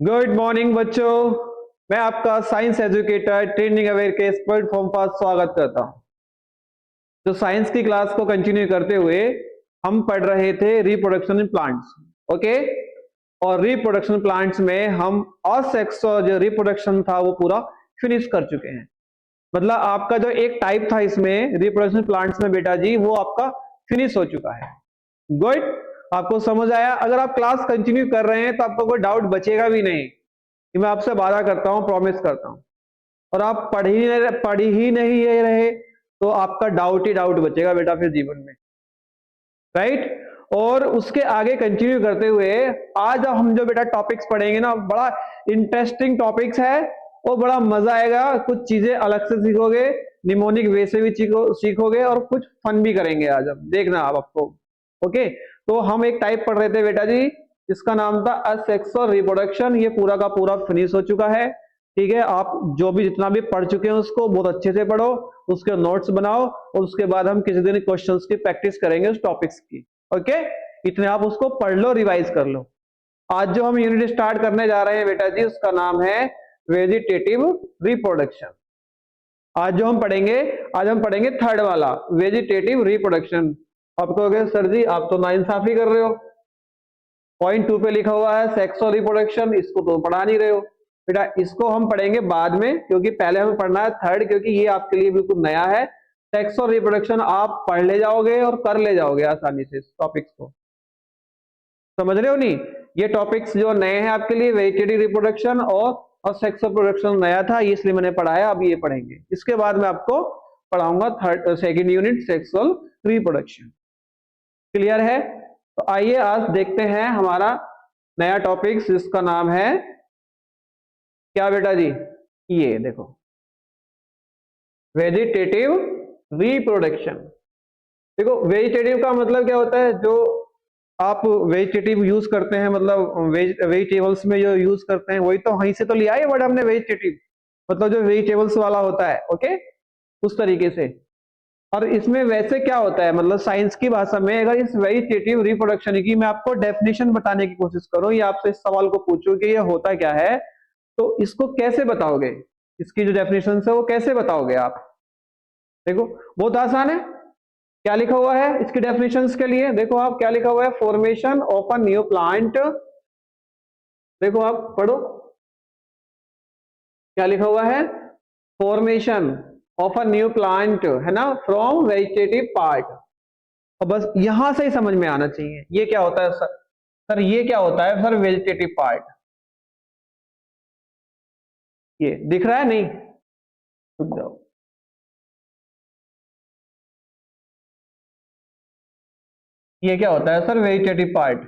Good morning बच्चों। मैं आपका साइंस एजुकेटर ट्रेनिंग अवेयर के इस प्लेटफॉर्म पर स्वागत करता हूं। तो साइंस की क्लास को कंटिन्यू करते हुए हम पढ़ रहे थे रिप्रोडक्शन इन प्लांट्स। ओके, और रिप्रोडक्शन प्लांट्स में हम असेक्सुअल जो रिप्रोडक्शन था वो पूरा फिनिश कर चुके हैं। मतलब आपका जो एक टाइप था इसमें रिप्रोडक्शन प्लांट्स में बेटा जी वो आपका फिनिश हो चुका है। गुड, आपको समझ आया? अगर आप क्लास कंटिन्यू कर रहे हैं तो आपको कोई डाउट बचेगा भी नहीं, कि मैं आपसे वादा करता हूं, प्रॉमिस करता हूं। और आप पढ़ ही नहीं रहे तो आपका डाउट ही डाउट बचेगा बेटा फिर जीवन में, राइट? और उसके आगे कंटिन्यू करते हुए आज हम जो बेटा टॉपिक्स पढ़ेंगे ना, बड़ा इंटरेस्टिंग टॉपिक्स है और बड़ा मजा आएगा। कुछ चीजें अलग से सीखोगे, निमोनिक वे से भी सीखोगे और कुछ फन भी करेंगे आज हम, देखना आप आपको। ओके, तो हम एक टाइप पढ़ रहे थे बेटा जी, इसका नाम था असेक्सुअल रिप्रोडक्शन। ये पूरा का पूरा फिनिश हो चुका है। ठीक है, आप जो भी जितना भी पढ़ चुके हैं उसको बहुत अच्छे से पढ़ो, उसके नोट्स बनाओ और उसके बाद हम किसी दिन क्वेश्चंस की प्रैक्टिस करेंगे उस टॉपिक्स की। ओके, इतने आप उसको पढ़ लो, रिवाइज कर लो। आज जो हम यूनिट स्टार्ट करने जा रहे हैं बेटा जी उसका नाम है वेजिटेटिव रिप्रोडक्शन। आज हम पढ़ेंगे थर्ड वाला वेजिटेटिव रिप्रोडक्शन। आप कहोगे सर जी आप तो नाइंसाफी कर रहे हो, पॉइंट 2 पे लिखा हुआ है सेक्स और रिप्रोडक्शन, इसको तो पढ़ा नहीं रहे हो। बेटा इसको हम पढ़ेंगे बाद में, क्योंकि पहले हमें पढ़ना है थर्ड, क्योंकि ये आपके लिए बिल्कुल नया है। सेक्स और रिप्रोडक्शन आप पढ़ ले जाओगे और कर ले जाओगे आसानी से इस टॉपिक्स को, समझ रहे हो नहीं? ये टॉपिक्स जो नए हैं आपके लिए, वेजिटेटिव रिप्रोडक्शन और सेक्स और रिप्रोडक्शन नया था, इसलिए मैंने पढ़ाया। अब ये पढ़ेंगे, इसके बाद मैं आपको पढ़ाऊंगा second unit sexual reproduction. Clear है? तो आइए आज देखते हैं हमारा नया टॉपिक, जिसका नाम है क्या बेटा जी? ये देखो, वेजिटेटिव रिप्रोडक्शन। देखो वेजिटेटिव का मतलब क्या होता है, जो आप वेजिटेटिव यूज करते हैं, मतलब वेजिटेबल्स में जो यूज करते हैं वही तो, वहीं से तो लिया है वर्ड हमने वेजिटेटिव, मतलब जो वेजिटेबल्स वाला होता है। ओके, उस तरीके से। और इसमें वैसे क्या होता है, मतलब साइंस की भाषा में अगर इस वेजिटेटिव रिप्रोडक्शन की मैं आपको डेफिनेशन बताने की कोशिश करूं या आपसे इस सवाल को पूछूं कि ये होता क्या है, तो इसको कैसे बताओगे? इसकी जो डेफिनेशन है वो कैसे बताओगे आप? देखो बहुत आसान है। क्या लिखा हुआ है इसकी डेफिनेशंस के लिए? देखो आप क्या लिखा हुआ है, formation of a new plant. देखो आप पढ़ो क्या लिखा हुआ है, formation of a new plant, है ना, फ्रॉम वेजिटेटिव पार्ट। और बस यहां से ही समझ में आना चाहिए ये क्या होता है सर। सर ये क्या होता है सर वेजिटेटिव पार्ट? ये दिख रहा है? नहीं, रुक जाओ। ये क्या होता है सर वेजिटेटिव पार्ट?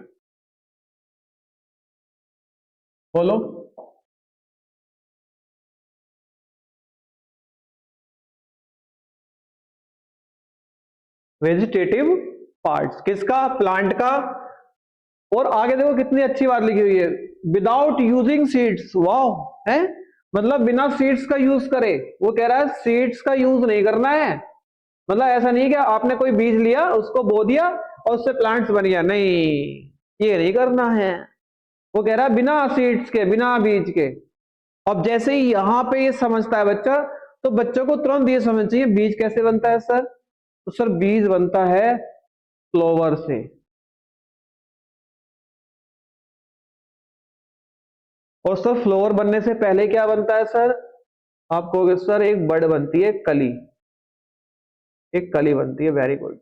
बोलो। वेजिटेटिव पार्ट्स किसका? प्लांट का। और आगे देखो कितनी अच्छी बात लिखी हुई है, विदाउट यूजिंग सीड्स। वाह, है मतलब बिना सीड्स का यूज करे। वो कह रहा है सीड्स का यूज नहीं करना है। मतलब ऐसा नहीं कि आपने कोई बीज लिया उसको बो दिया और उससे प्लांट्स बन गया, नहीं, ये नहीं करना है। वो कह रहा है बिना सीड्स के, बिना बीज के। अब जैसे ही यहां पे ये समझता है बच्चा, तो बच्चों को तुरंत ये समझ चाहिए बीज कैसे बनता है सर। तो सर बीज बनता है फ्लावर से। और सर फ्लावर बनने से पहले क्या बनता है सर? आप कहोगे सर एक बड बनती है, कली, एक कली बनती है। Very good.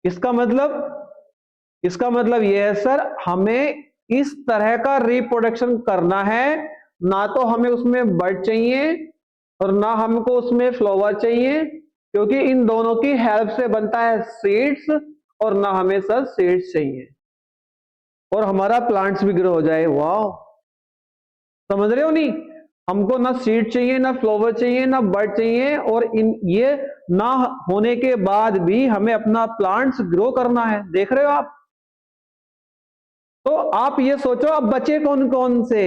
इसका मतलब, इसका मतलब यह है सर हमें इस तरह का रिप्रोडक्शन करना है, ना तो हमें उसमें बड चाहिए और ना हमको उसमें फ्लावर चाहिए, क्योंकि इन दोनों की हेल्प से बनता है सीड्स, और ना हमें सर सीड्स चाहिए, और हमारा प्लांट्स भी ग्रो हो जाए। वाह, समझ रहे हो नहीं? हमको ना सीड चाहिए, ना फ्लावर चाहिए, ना बड चाहिए, और इन ये ना होने के बाद भी हमें अपना प्लांट्स ग्रो करना है। देख रहे हो आप? तो आप ये सोचो अब बचे कौन कौन से।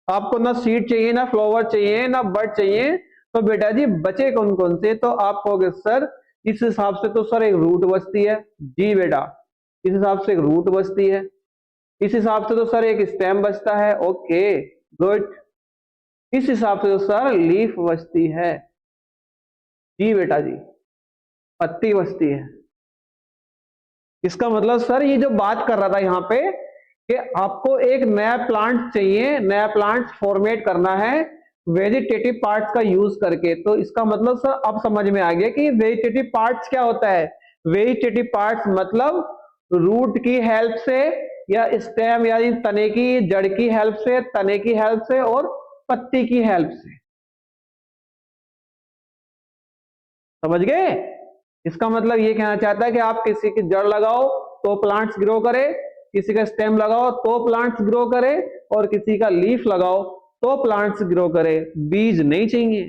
आपको ना सीड चाहिए, ना फ्लावर चाहिए, ना बड चाहिए, तो बेटा जी बचे कौन कौन से? तो आप कहोगे सर इस हिसाब से तो सर एक रूट बचती है। जी बेटा, इस हिसाब से एक रूट बचती है, इस हिसाब से तो सर एक स्टेम बचता है, ओके गुड। इस हिसाब से तो सर लीफ बचती है, जी बेटा जी, पत्ती बचती है। इसका मतलब सर ये जो बात कर रहा था यहाँ पे कि आपको एक नया प्लांट चाहिए, नया प्लांट फॉर्मेट करना है वेजिटेटिव पार्ट्स का यूज करके। तो इसका मतलब सर अब समझ में आ गया कि वेजिटेटिव पार्ट्स क्या होता है। वेजिटेटिव पार्ट्स मतलब रूट की हेल्प से या स्टेम या तने की, जड़ की हेल्प से, तने की हेल्प से और पत्ती की हेल्प से। समझ गए? इसका मतलब ये कहना चाहता है कि आप किसी की जड़ लगाओ तो प्लांट्स ग्रो करे, किसी का स्टेम लगाओ तो प्लांट्स ग्रो करे, और किसी का लीफ लगाओ तो प्लांट्स ग्रो करे। बीज नहीं चाहिए,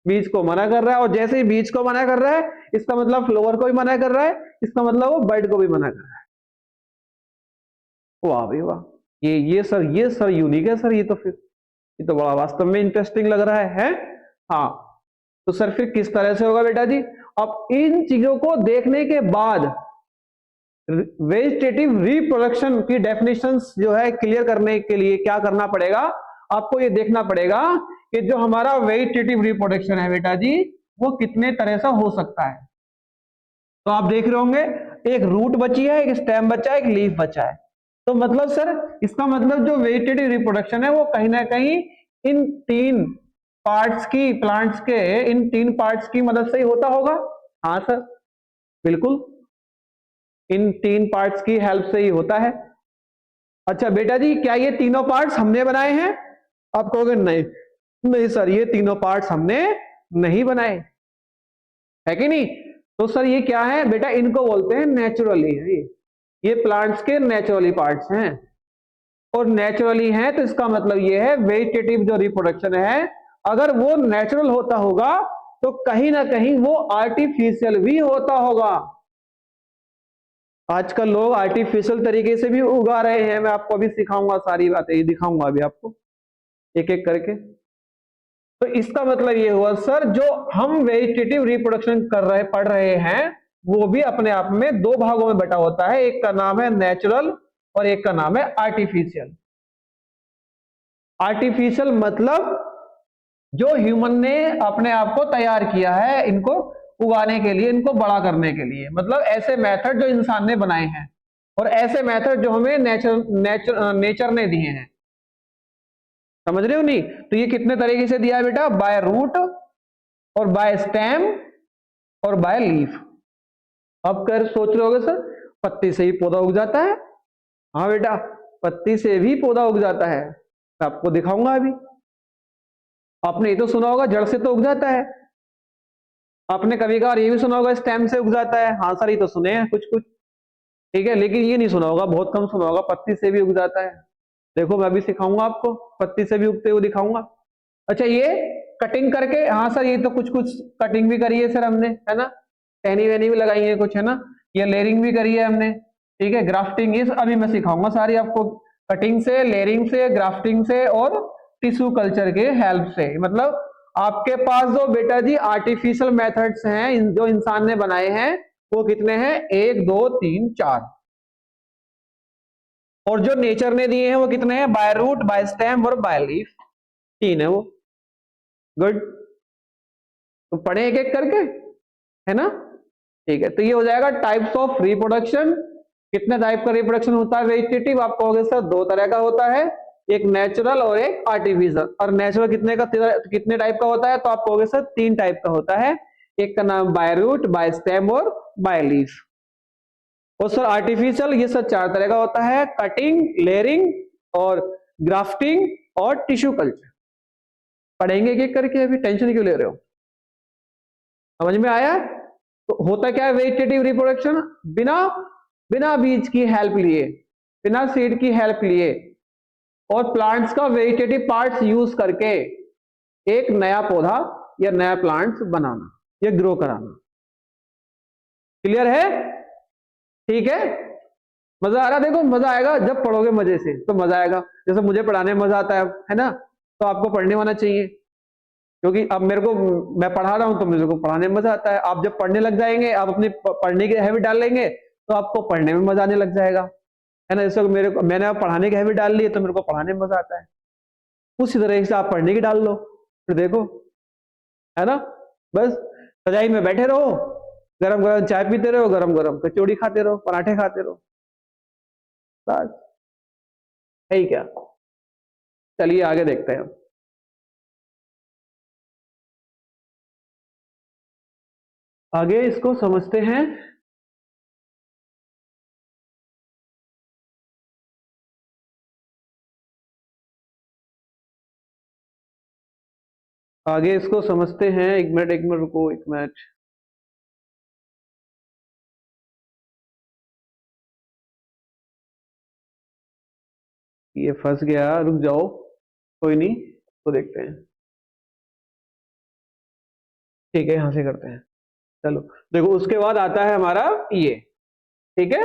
बीज को मना कर रहा है। और जैसे ही बीज को मना कर रहा है, इसका मतलब फ्लावर को भी मना कर रहा है, इसका मतलब वो बर्ड को भी मना कर रहा है। वाह भाई वाह, ये सर यूनिक है सर। ये तो फिर ये तो बड़ा वास्तव में इंटरेस्टिंग लग रहा है? हाँ, तो सर फिर किस तरह से होगा बेटा जी? अब इन चीजों को देखने के बाद वेजिटेटिव रिप्रोडक्शन की डेफिनेशंस जो है क्लियर करने के लिए क्या करना पड़ेगा, आपको ये देखना पड़ेगा कि जो हमारा वेजिटेटिव रिप्रोडक्शन है बेटा जी, वो कितने तरह से हो सकता है। तो आप देख रहे होंगे एक रूट बची है, एक स्टेम बचा है, एक लीफ बचा है। तो मतलब सर इसका मतलब जो वेजिटेटिव रिप्रोडक्शन है वो कहीं ना कहीं इन तीन पार्ट्स की, प्लांट्स के इन तीन पार्ट्स की मदद से ही होता होगा। हाँ सर बिल्कुल, इन तीन पार्ट्स की हेल्प से ही होता है। अच्छा बेटा जी, क्या ये तीनों पार्ट्स हमने बनाए हैं? आप कहोगे नहीं नहीं सर, ये तीनों पार्ट्स हमने नहीं बनाए, है कि नहीं? तो सर ये क्या है बेटा? इनको बोलते हैं नेचुरली है। ये प्लांट्स के नेचुरली पार्ट्स हैं, और नेचुरली हैं तो इसका मतलब ये है वेजिटेटिव जो रिप्रोडक्शन है, अगर वो नेचुरल होता होगा तो कहीं ना कहीं वो आर्टिफिशियल भी होता होगा। आजकल लोग आर्टिफिशियल तरीके से भी उगा रहे हैं, मैं आपको अभी सिखाऊंगा, सारी बातें ये दिखाऊंगा अभी आपको एक एक करके। तो इसका मतलब ये हुआ सर, जो हम वेजिटेटिव रिप्रोडक्शन कर रहे पढ़ रहे हैं वो भी अपने आप में दो भागों में बटा होता है, एक का नाम है नेचुरल और एक का नाम है आर्टिफिशियल। आर्टिफिशियल मतलब जो ह्यूमन ने अपने आप को तैयार किया है इनको उगाने के लिए, इनको बड़ा करने के लिए, मतलब ऐसे मेथड जो इंसान ने बनाए हैं और ऐसे मेथड जो हमें नेचर ने दिए हैं। समझ रहे हो नहीं? तो ये कितने तरीके से दिया है बेटा? बाय रूट और बाय स्टेम और बाय लीफ। अब कर सोच रहे होगे सर पत्ती से ही पौधा उग जाता है? हाँ बेटा, पत्ती से भी पौधा उग जाता है, मैं आपको दिखाऊंगा अभी। आपने ये तो सुना होगा जड़ से तो उग जाता है, आपने कभी कभार ये भी सुना होगा स्टेम से उग जाता है। हाँ सर ये तो सुने हैं कुछ कुछ, ठीक है, लेकिन ये नहीं सुना होगा, बहुत कम सुना होगा पत्ती से भी उग जाता है। देखो मैं अभी सिखाऊंगा आपको, पत्ती से भी उगते हुए दिखाऊंगा। अच्छा ये कटिंग करके, हाँ सर ये तो कुछ कुछ कटिंग भी करी है सर हमने, है ना, टहनी वहनी भी लगाई है कुछ, है ना, ये लेयरिंग भी करी है हमने, ठीक है, ग्राफ्टिंग, ये अभी मैं सिखाऊंगा सारी आपको, कटिंग से, लेयरिंग से, ग्राफ्टिंग से और टिश्यू कल्चर के हेल्प से। मतलब आपके पास जो बेटा जी आर्टिफिशियल मेथड्स हैं जो इंसान ने बनाए हैं वो कितने हैं? 1 2 3 4, और जो नेचर ने दिए हैं वो कितने हैं? बाय रूट, बाय स्टेम और बाय लीफ, 3 है वो। गुड, तो पढ़े एक एक करके, है ना, ठीक है। तो ये हो जाएगा टाइप्स ऑफ रिप्रोडक्शन। कितने टाइप का रिप्रोडक्शन होता है वेजिटेटिव? आप कहोगे सर 2 तरह का होता है, एक नेचुरल और एक आर्टिफिशियल। और नेचुरल कितने टाइप का होता है? तो आप कहोगे सर 3 टाइप का होता है, एक का नाम बाय रूट, बाय स्टेम और बाय लीफ। और सर आर्टिफिशियल ये सर 4 तरह का होता है, कटिंग, लेयरिंग और ग्राफ्टिंग और टिश्यू कल्चर। पढ़ेंगे एक एक करके, अभी टेंशन क्यों ले रहे हो? समझ में आया? तो होता क्या है वेजिटेटिव रिप्रोडक्शन? बिना बीज की हेल्प लिए, बिना सीड की हेल्प लिए और प्लांट्स का वेजिटेटिव पार्ट्स यूज करके एक नया पौधा या नया प्लांट्स बनाना या ग्रो कराना। क्लियर है? ठीक है, मजा आ रहा? देखो मजा आएगा जब पढ़ोगे मजे से, तो मजा आएगा। जैसे मुझे पढ़ाने में मजा आता है ना, तो आपको पढ़ने में आना चाहिए, क्योंकि अब मेरे को, मैं पढ़ा रहा हूं तो मुझे को पढ़ाने में मजा आता है। आप जब पढ़ने लग जाएंगे, आप अपने पढ़ने की हैबिट डाल लेंगे तो आपको पढ़ने में मजा आने लग जाएगा, है ना। जैसे मैंने आप पढ़ाने की हैबिट डाल ली है तो मेरे को पढ़ाने में मजा आता है, उसी तरह से आप पढ़ने की डाल लो, फिर देखो, है ना। बस रजाई में बैठे रहो, गरम गरम चाय पीते रहो, गरम गरम कचौड़ी खाते रहो, पराठे खाते रहो, बस है ही क्या। चलिए आगे देखते हैं। आगे इसको समझते हैं। आगे इसको समझते हैं। एक मिनट रुको, एक मिनट। ये फंस गया, रुक जाओ, कोई नहीं, तो देखते हैं। ठीक है, यहां से करते हैं। चलो देखो, उसके बाद आता है हमारा ये, ठीक है,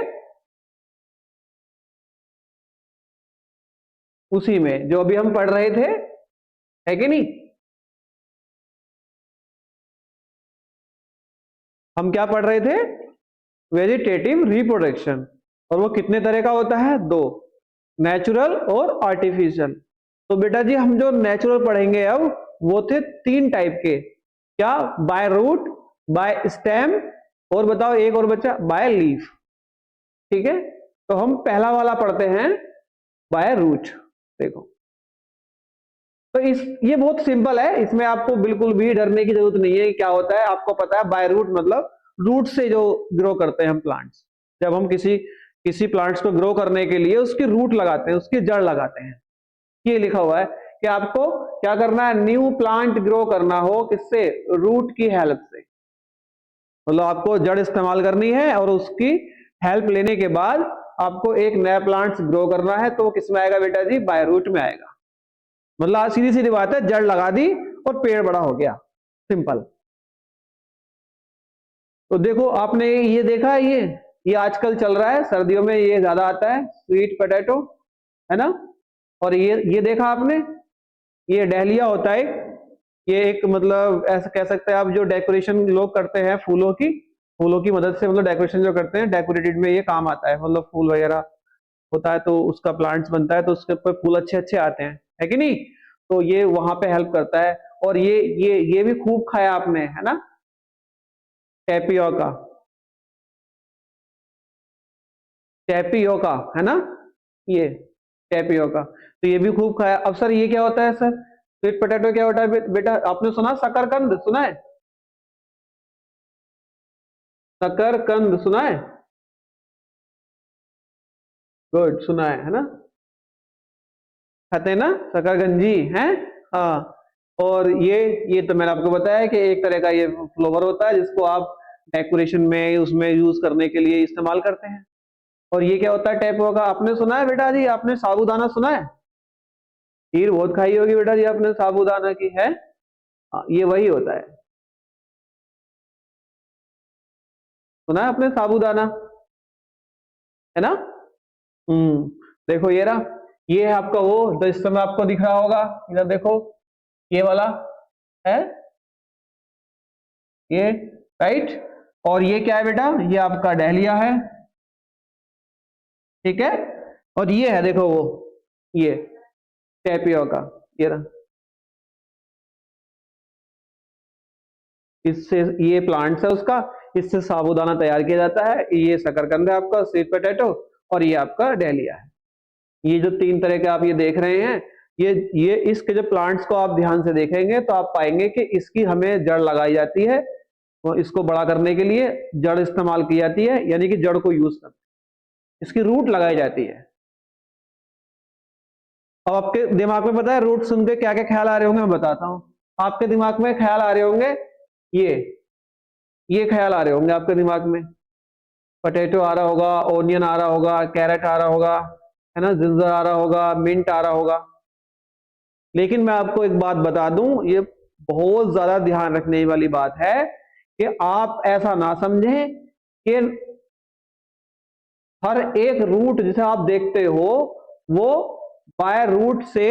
उसी में जो अभी हम पढ़ रहे थे, है कि नहीं। हम क्या पढ़ रहे थे, वेजिटेटिव रिप्रोडक्शन, और वो कितने तरह का होता है, दो, नेचुरल और आर्टिफिशियल। तो बेटा जी हम जो नेचुरल पढ़ेंगे अब, वो थे तीन टाइप के, क्या, बाय रूट, बाय स्टेम, और बताओ एक और बच्चा, बाय लीफ। ठीक है, तो हम पहला वाला पढ़ते हैं, बाय रूट। देखो, तो ये बहुत सिंपल है, इसमें आपको बिल्कुल भी डरने की जरूरत नहीं है। क्या होता है आपको पता है, बाय रूट मतलब रूट से जो ग्रो करते हैं हम प्लांट्स। जब हम किसी किसी प्लांट्स को ग्रो करने के लिए उसकी रूट लगाते हैं, उसकी जड़ लगाते हैं। ये लिखा हुआ है कि आपको क्या करना है, न्यू प्लांट ग्रो करना हो, किससे, रूट की हेल्प से। मतलब आपको जड़ इस्तेमाल करनी है और उसकी हेल्प लेने के बाद आपको एक नया प्लांट ग्रो करना है, तो किसमें आएगा बेटा जी, बाय रूट में आएगा। मतलब सीधी सीधी बात है, जड़ लगा दी और पेड़ बड़ा हो गया, सिंपल। तो देखो आपने ये देखा है, ये आजकल चल रहा है, सर्दियों में ये ज्यादा आता है, स्वीट पोटैटो, है ना। और ये देखा आपने, ये डहलिया होता है, ये एक मतलब ऐसा कह सकते हैं आप, जो डेकोरेशन लोग करते हैं फूलों की मदद से, मतलब डेकोरेशन जो करते हैं, डेकोरेटेड में ये काम आता है। मतलब फूल वगैरह होता है तो उसका प्लांट्स बनता है, तो उसके ऊपर फूल अच्छे अच्छे आते हैं, है कि नहीं। तो ये वहां पे हेल्प करता है। और ये भी खूब खाया आपने, है ना, टेपियोका, टेपियोका, है ना, ये टेपियोका, तो ये भी खूब खाया। अब सर ये क्या होता है सर, स्वीट पोटैटो क्या होता है बेटा, आपने सुना शकरकंद, सुना है, शकरकंद सुना है, गुड, सुना है ना, खाते हैं ना, शकरकंजी है, हाँ। और ये तो मैंने आपको बताया कि एक तरह का ये फ्लावर होता है जिसको आप डेकोरेशन में उसमें यूज करने के लिए इस्तेमाल करते हैं। और ये क्या होता है, टेपो का, आपने सुना है बेटा जी, आपने साबूदाना सुना है, खीर बहुत खाई होगी बेटा जी आपने साबूदाना की, है, हाँ, ये वही होता है, सुना है आपने साबूदाना, है ना। देखो ये रहा, ये है आपका वो, तो इस समय आपको दिख रहा होगा, इधर देखो, ये वाला है, ये, राइट। और ये क्या है बेटा, ये आपका डहलिया है, ठीक है। और ये है देखो वो, ये टेपियोका, ये रहा, इससे ये प्लांट्स है उसका, इससे साबूदाना तैयार किया जाता है। ये शकरकंद है आपका, स्वीट पोटैटो, और ये आपका डहलिया है। ये जो तीन तरह के आप ये देख रहे हैं, ये इसके जो प्लांट्स को आप ध्यान से देखेंगे तो आप पाएंगे कि इसकी हमें जड़ लगाई जाती है, तो इसको बड़ा करने के लिए जड़ इस्तेमाल की जाती है, यानी कि जड़ को यूज करते हैं, इसकी रूट लगाई जाती है। अब आपके दिमाग में पता है रूट सुन के क्या क्या ख्याल आ रहे होंगे, मैं बताता हूं। आपके दिमाग में ख्याल आ रहे होंगे, ये ये ख्याल आ रहे होंगे आपके दिमाग में, पोटैटो आ रहा होगा, ओनियन आ रहा होगा, कैरेट आ रहा होगा, है ना, जिंजर आ रहा होगा, मिंट आ रहा होगा। लेकिन मैं आपको एक बात बता दूं, ये बहुत ज्यादा ध्यान रखने वाली बात है कि आप ऐसा ना समझें कि हर एक रूट जिसे आप देखते हो वो बाय रूट से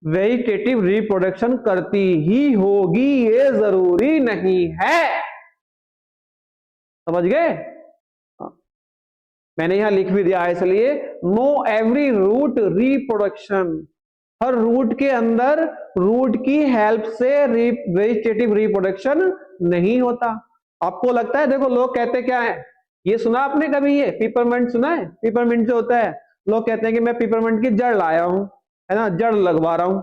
वेजिटेटिव रिप्रोडक्शन करती ही होगी, ये जरूरी नहीं है, समझ गए। मैंने यहां लिख भी दिया है इसलिए, नो एवरी रूट रिप्रोडक्शन, हर रूट के अंदर रूट की हेल्प से वेजिटेटिव रिप्रोडक्शन नहीं होता। आपको लगता है, देखो लोग कहते क्या है, ये सुना आपने कभी, ये पिपरमेंट सुना है? पिपरमेंट जो होता है, लोग कहते हैं कि मैं पिपरमेंट की जड़ लाया हूं, है ना, जड़ लगवा रहा हूं।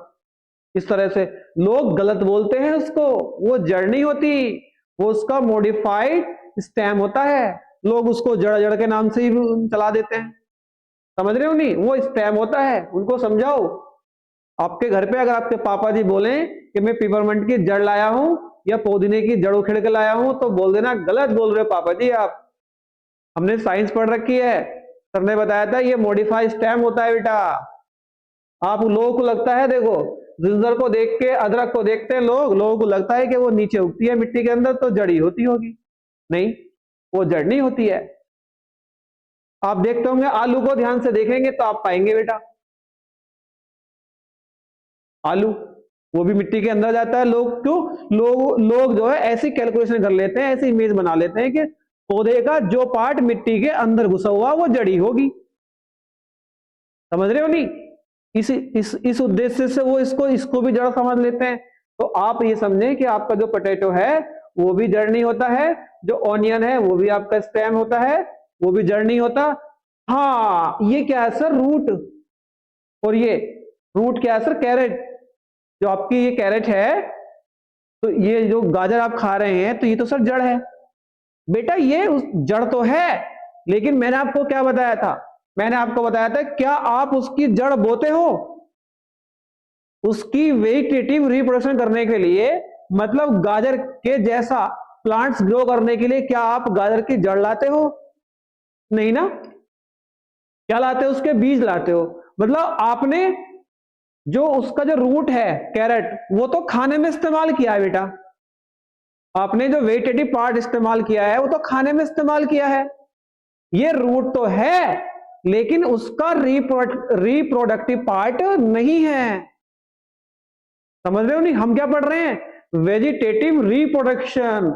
इस तरह से लोग गलत बोलते हैं उसको, वो जड़ नहीं होती, वो उसका मॉडिफाइड स्टेम होता है। लोग उसको जड़ जड़ के नाम से ही चला देते हैं, समझ रहे हो नहीं? वो स्टेम होता है, उनको समझाओ। आपके घर पे अगर आपके पापा जी बोले कि मैं पिपरमेंट की जड़ लाया हूं या पुदीने की जड़ उखेड़ के लाया हूं, तो बोल देना गलत बोल रहे हो पापा जी आप, हमने साइंस पढ़ रखी है, सर ने बताया था ये मॉडिफाइड स्टेम होता है बेटा। आप लोगों को लगता है, देखो जिंजर को देख के, अदरक को देखते हैं लोगों को लगता है कि वो नीचे उगती है मिट्टी के अंदर तो जड़ी होती होगी, नहीं, वो जड़ नहीं होती है। आप देखते होंगे, आलू को ध्यान से देखेंगे तो आप पाएंगे बेटा, आलू वो भी मिट्टी के अंदर जाता है। लोग क्यों, लोग जो है ऐसी कैलकुलेशन कर लेते हैं, ऐसी इमेज बना लेते हैं कि पौधे का जो पार्ट मिट्टी के अंदर घुसा हुआ वो जड़ी होगी, समझ रहे हो नहीं? इस उद्देश्य से वो इसको भी जड़ समझ लेते हैं। तो आप ये समझें कि आपका जो पोटैटो है वो भी जड़ नहीं होता है, जो ऑनियन है वो भी आपका स्टेम होता है, वो भी जड़ नहीं होता। हाँ, ये क्या है सर, रूट। और ये रूट क्या है सर, कैरेट। जो आपकी ये कैरेट है, तो ये जो गाजर आप खा रहे हैं, तो ये तो सर जड़ है बेटा, ये जड़ तो है, लेकिन मैंने आपको क्या बताया था, मैंने आपको बताया था, क्या आप उसकी जड़ बोते हो? उसकी वेजिटेटिव रिप्रोडक्शन करने के लिए, मतलब गाजर के जैसा प्लांट्स ग्रो करने के लिए, क्या आप गाजर की जड़ लाते हो? नहीं ना। क्या लाते हो? उसके बीज लाते हो। मतलब आपने जो उसका जो रूट है कैरेट, वो तो खाने में इस्तेमाल किया है बेटा, आपने जो वेजिटेटिव पार्ट इस्तेमाल किया है वो तो खाने में इस्तेमाल किया है। ये रूट तो है, लेकिन उसका रिप्रोडक्टिव पार्ट नहीं है, समझ रहे हो नहीं? हम क्या पढ़ रहे हैं, वेजिटेटिव रिप्रोडक्शन,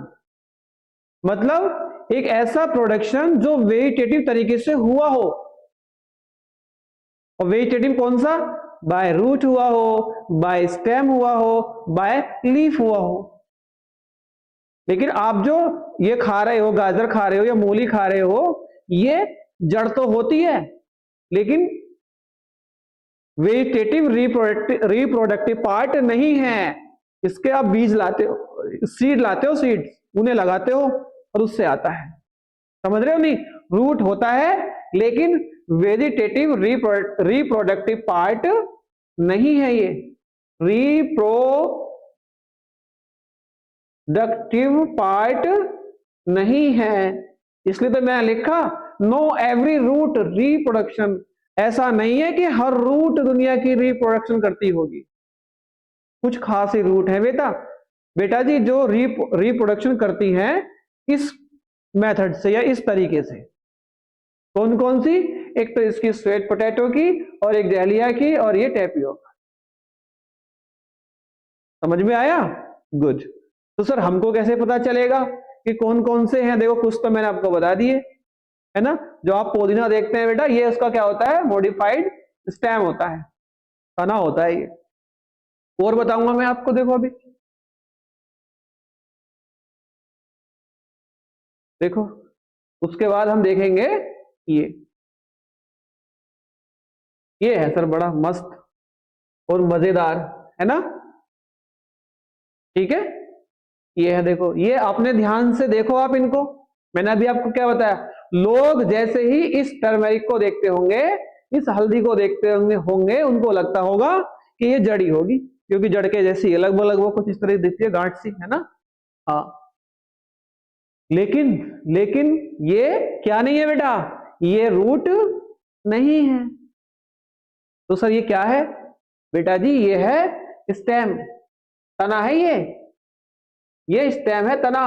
मतलब एक ऐसा प्रोडक्शन जो वेजिटेटिव तरीके से हुआ हो। और वेजिटेटिव कौन सा? बाय रूट हुआ हो, बाय स्टेम हुआ हो, बाय लीफ हुआ हो। लेकिन आप जो ये खा रहे हो, गाजर खा रहे हो या मूली खा रहे हो, ये जड़ तो होती है, लेकिन वेजिटेटिव रिप्रोडक्टिव पार्ट नहीं है। इसके आप बीज लाते हो, सीड लाते हो, सीड उन्हें लगाते हो और उससे आता है, समझ रहे हो नहीं? रूट होता है, लेकिन वेजिटेटिव रिप्रोडक्टिव पार्ट नहीं है। ये रिप्रोडक्टिव पार्ट नहीं है, इसलिए तो मैं लिखा नो एवरी रूट रिप्रोडक्शन। ऐसा नहीं है कि हर रूट दुनिया की रिप्रोडक्शन करती होगी, कुछ खास ही रूट है बेटा जी जो रिप्रोडक्शन करती हैं इस मेथड से या इस तरीके से। कौन कौन सी? एक तो इसकी स्वीट पोटैटो की, और एक डहलिया की, और ये टेपियोका। समझ में आया? गुड। तो सर हमको कैसे पता चलेगा कि कौन कौन से हैं? देखो कुछ तो मैंने आपको बता दिए, है ना। जो आप पुदीना देखते हैं बेटा, ये उसका क्या होता है? मॉडिफाइड स्टेम होता है, तना होता है ये। और बताऊंगा मैं आपको, देखो अभी देखो, उसके बाद हम देखेंगे ये है सर बड़ा मस्त और मजेदार, है ना, ठीक है। ये है, देखो, ये आपने ध्यान से देखो आप इनको। मैंने अभी आपको क्या बताया, लोग जैसे ही इस टर्मेरिक को देखते होंगे, इस हल्दी को देखते होंगे उनको लगता होगा कि ये जड़ी होगी, क्योंकि जड़ के जैसी अलग अलग वो कुछ इस तरह दिखती है, गांठ सी, है ना। हाँ, लेकिन ये क्या नहीं है बेटा, ये रूट नहीं है। तो सर ये क्या है बेटा जी? ये है स्टेम, तना है ये स्टेम है, तना।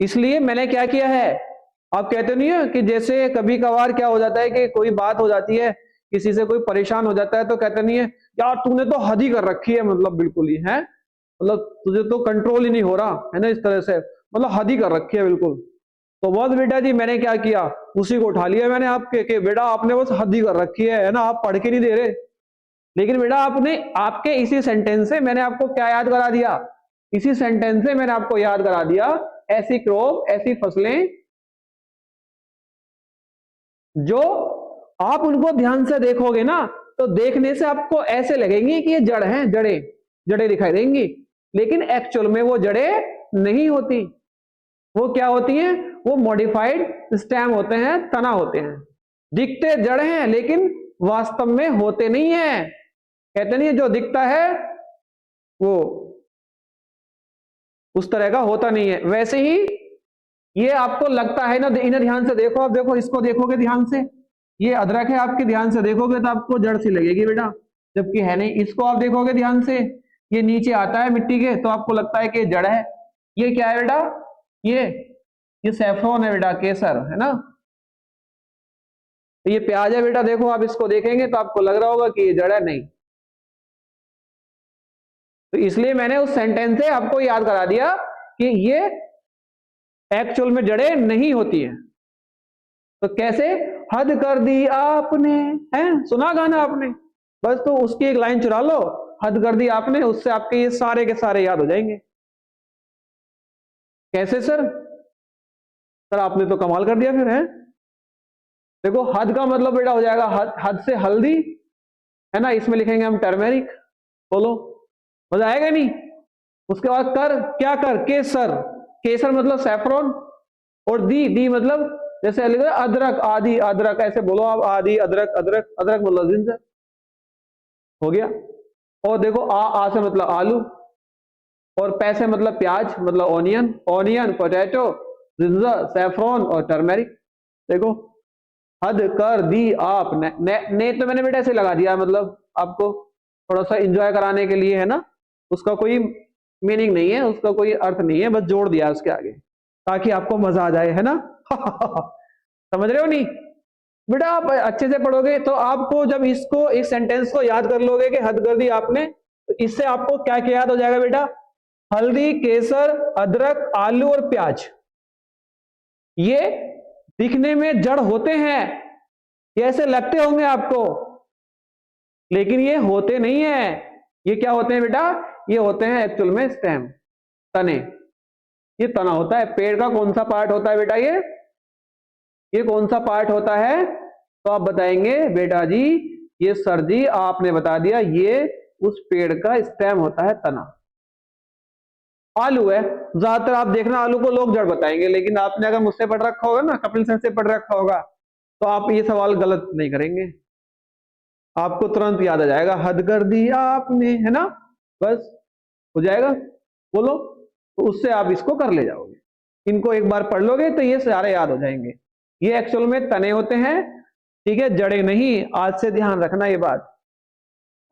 इसलिए मैंने क्या किया है, आप कहते नहीं है कि जैसे कभी कभार क्या हो जाता है कि कोई बात हो जाती है, किसी से कोई परेशान हो जाता है, तो कहते नहीं है यार तूने तो हद ही कर रखी है, मतलब बिल्कुल ही है, मतलब तुझे तो कंट्रोल ही नहीं हो रहा है ना, इस तरह से, मतलब हद ही कर रखी है बिल्कुल। तो बस बेटा जी मैंने क्या किया, उसी को उठा लिया मैंने आपके कि बेटा आपने बस हद ही कर रखी है ना, आप पढ़ के नहीं दे रहे। लेकिन बेटा आपने आपके इसी सेंटेंस से मैंने आपको क्या याद करा दिया, इसी सेंटेंस से मैंने आपको याद करा दिया ऐसी क्रॉप, ऐसी फसलें जो आप उनको ध्यान से देखोगे ना तो देखने से आपको ऐसे लगेंगी कि ये जड़ हैं, जड़ें जड़ें दिखाई देंगी, लेकिन एक्चुअल में वो जड़ें नहीं होती। वो क्या होती हैं, वो मॉडिफाइड स्टेम होते हैं, तना होते हैं। दिखते जड़ हैं लेकिन वास्तव में होते नहीं है। कहते नहीं है जो दिखता है वो उस तरह का होता नहीं है। वैसे ही ये आपको लगता है ना, इन्हें ध्यान से देखो, आप देखो इसको देखोगे ध्यान से, ये अदरक है, आपके ध्यान से देखोगे तो आपको जड़ सी लगेगी बेटा, जबकि है नहीं। इसको आप देखोगे ध्यान से, ये नीचे आता है मिट्टी के तो आपको लगता है कि जड़ है। ये क्या है बेटा, ये सैफरॉन है बेटा, केसर है ना। तो ये प्याज है बेटा, देखो आप इसको देखेंगे तो आपको लग रहा होगा कि ये जड़ है, नहीं। तो इसलिए मैंने उस सेंटेंस से आपको याद करा दिया कि ये एक्चुअल में जड़ें नहीं होती हैं। तो कैसे, हद कर दी आपने, है सुना गाना आपने, बस तो उसकी एक लाइन चुरा लो, हद कर दी आपने, उससे आपके ये सारे के सारे याद हो जाएंगे। कैसे सर आपने तो कमाल कर दिया फिर, है। देखो हद का मतलब बेटा हो जाएगा हद से हल्दी, है ना, इसमें लिखेंगे हम टर्मेरिक। बोलो मजा आएगा नहीं। उसके बाद कर, क्या कर, केसर, केसर मतलब सैफरॉन, और दी मतलब जैसे अदरक, आदि अदरक, ऐसे बोलो आप, आदि अदरक, अदरक अदरक मतलब जिंजर, हो गया। और देखो आ से मतलब आलू, और पैसे मतलब प्याज, मतलब onion, onion potato, ginger saffron और टर्मेरिक। देखो हद कर दी आप ने तो मैंने बेटा ऐसे लगा दिया, मतलब आपको थोड़ा सा एंजॉय कराने के लिए, है ना, उसका कोई मीनिंग नहीं है, उसका कोई अर्थ नहीं है, बस जोड़ दिया उसके आगे ताकि आपको मजा आ जाए, है ना। समझ रहे हो नहीं बेटा, आप अच्छे से पढ़ोगे तो आपको जब इसको, इस सेंटेंस को याद कर लोगे कि हद कर दी आपने, तो इससे आपको क्या क्या याद हो जाएगा बेटा, हल्दी, केसर, अदरक, आलू और प्याज। ये दिखने में जड़ होते हैं, ये ऐसे लगते होंगे आपको, लेकिन ये होते नहीं है। ये क्या होते हैं बेटा, ये होते हैं एक्चुअल में स्टेम, तने। ये तना होता है। पेड़ का कौन सा पार्ट होता है बेटा, ये कौन सा पार्ट होता है, तो आप बताएंगे बेटा जी, ये सर जी आपने बता दिया, ये उस पेड़ का स्टेम होता है, तना। आलू है, ज्यादातर आप देखना आलू को लोग जड़ बताएंगे, लेकिन आपने अगर मुझसे पढ़ रखा होगा ना, कपिल सर से पढ़ रखा होगा, तो आप ये सवाल गलत नहीं करेंगे, आपको तुरंत याद आ जाएगा, हद कर दी आपने, है ना, बस हो जाएगा। बोलो, तो उससे आप इसको कर ले जाओगे, इनको एक बार पढ़ लोगे तो ये सारे याद हो जाएंगे। ये एक्चुअल में तने होते हैं, ठीक है, जड़े नहीं, आज से ध्यान रखना ये बात।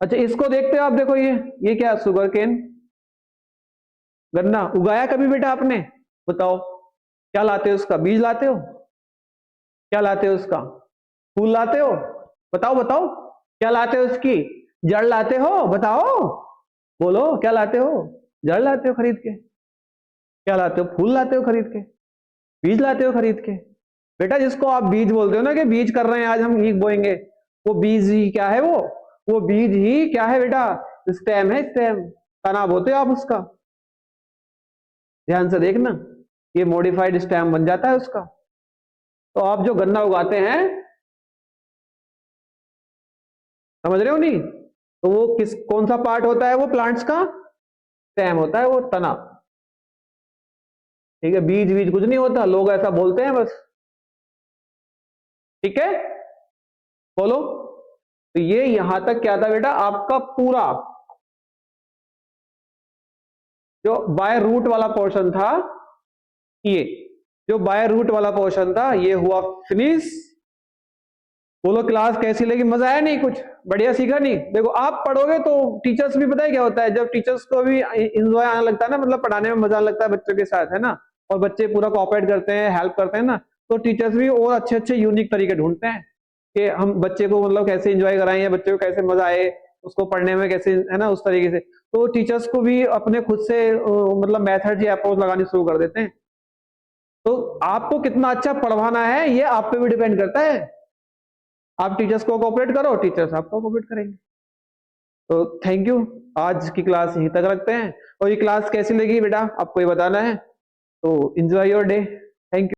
अच्छा इसको देखते हो आप, देखो ये क्या, शुगर केन, गन्ना उगाया कभी बेटा आपने, बताओ, क्या लाते हो उसका, बीज लाते हो, क्या लाते हो उसका, फूल लाते हो, बताओ बताओ, क्या लाते हो उसकी, जड़ लाते हो, बताओ, बोलो क्या लाते हो, जड़ लाते हो खरीद के, क्या लाते हो, फूल लाते हो खरीद के, बीज लाते हो खरीद के। बेटा जिसको आप बीज बोलते हो ना कि बीज कर रहे हैं आज हम ईख बोएंगे, वो बीज ही क्या है, वो बीज ही क्या है बेटा, स्टेम है, स्टेम, तना बोलते हो आप उसका। ध्यान से देखना, ये मॉडिफाइड स्टेम बन जाता है उसका। तो आप जो गन्ना उगाते हैं, समझ रहे हो नहीं, तो वो कौन सा पार्ट होता है, वो प्लांट्स का स्टेम होता है, वो तना, ठीक है, बीज बीज कुछ नहीं होता, लोग ऐसा बोलते हैं बस, ठीक है। बोलो, तो ये यहां तक क्या था बेटा, आपका पूरा जो बाय रूट वाला पोर्शन था, ये जो बाय रूट वाला पोर्शन था, ये हुआ फिनिश। बोलो क्लास कैसी लगी, मजा आया नहीं, कुछ बढ़िया सीखा नहीं। देखो आप पढ़ोगे तो टीचर्स भी पता है क्या होता है, जब टीचर्स को भी इंजॉय आने लगता है ना, मतलब पढ़ाने में मजा लगता है बच्चों के साथ, है ना, और बच्चे पूरा कोऑपरेट करते हैं, हेल्प करते हैं ना, तो टीचर्स भी और अच्छे अच्छे यूनिक तरीके ढूंढते हैं कि हम बच्चे को मतलब कैसे इंजॉय कराएं, या बच्चे को कैसे मजा आए, उसको पढ़ने में कैसे, है ना, उस तरीके से। तो टीचर्स को भी अपने खुद से मतलब मेथड या अप्रोच लगानी शुरू कर देते हैं। तो आपको कितना अच्छा पढ़वाना है ये आप पे भी डिपेंड करता है। आप टीचर्स को कोऑपरेट करो, टीचर्स आपको कोऑपरेट करेंगे। तो थैंक यू, आज की क्लास यहीं तक रखते हैं। और ये क्लास कैसी लगी बेटा आपको ये बताना है। तो enjoy your day. Thank you.